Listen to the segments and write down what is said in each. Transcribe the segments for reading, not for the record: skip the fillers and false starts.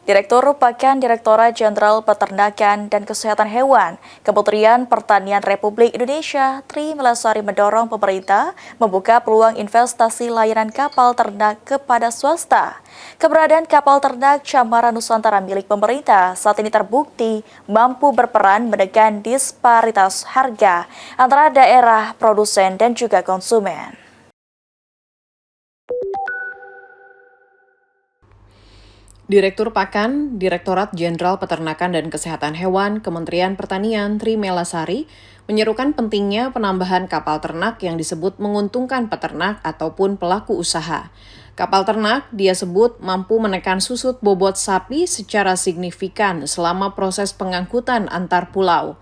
Direktur Pakan Direktorat Jenderal Peternakan dan Kesehatan Hewan, Kementerian Pertanian Republik Indonesia, Tri Melasari mendorong pemerintah membuka peluang investasi layanan kapal ternak kepada swasta. Keberadaan kapal ternak Cemara Nusantara milik pemerintah saat ini terbukti mampu berperan menekan disparitas harga antara daerah, produsen, dan juga konsumen. Direktur Pakan, Direktorat Jenderal Peternakan dan Kesehatan Hewan, Kementerian Pertanian, Tri Melasari, menyerukan pentingnya penambahan kapal ternak yang disebut menguntungkan peternak ataupun pelaku usaha. Kapal ternak, dia sebut, mampu menekan susut bobot sapi secara signifikan selama proses pengangkutan antar pulau.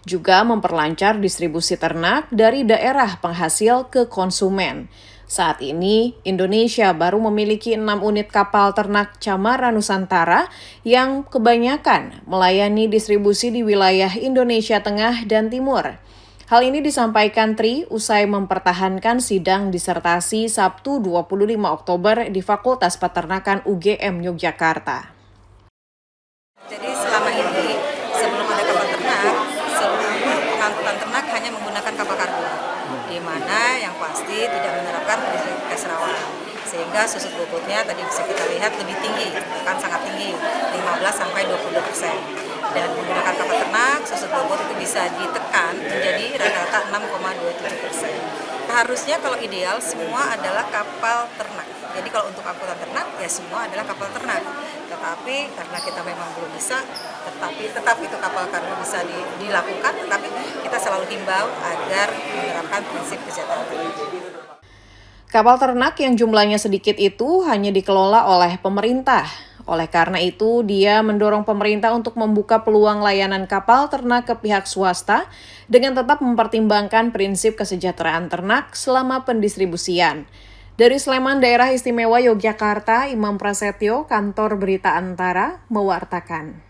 Juga memperlancar distribusi ternak dari daerah penghasil ke konsumen. Saat ini, Indonesia baru memiliki 6 unit kapal ternak Cemara Nusantara yang kebanyakan melayani distribusi di wilayah Indonesia Tengah dan Timur. Hal ini disampaikan Tri usai mempertahankan sidang disertasi Sabtu 25 Oktober di Fakultas Peternakan UGM Yogyakarta. Jadi selama ini, sebelum ada kapal ternak, seluruh pengangkutan ternak hanya menggunakan kapal kargo, di mana yang pasti tidak menerapkan prinsip keserawanan, sehingga susut bobotnya tadi bisa kita lihat lebih tinggi, bahkan sangat tinggi, 15-20%. Dan menggunakan kapal ternak, susut bobot itu bisa ditekan menjadi rata-rata 6,27%. Harusnya kalau ideal semua adalah kapal ternak. Jadi kalau untuk angkutan ternak ya semua adalah kapal ternak. Tetapi karena kita memang belum bisa, tetap itu kapal kargo bisa dilakukan. Tetapi kita selalu himbau agar menerapkan prinsip kesehatan. Kapal ternak yang jumlahnya sedikit itu hanya dikelola oleh pemerintah. Oleh karena itu, dia mendorong pemerintah untuk membuka peluang layanan kapal ternak ke pihak swasta dengan tetap mempertimbangkan prinsip kesejahteraan ternak selama pendistribusian. Dari Sleman, Daerah Istimewa Yogyakarta, Imam Prasetyo, Kantor Berita Antara, mewartakan.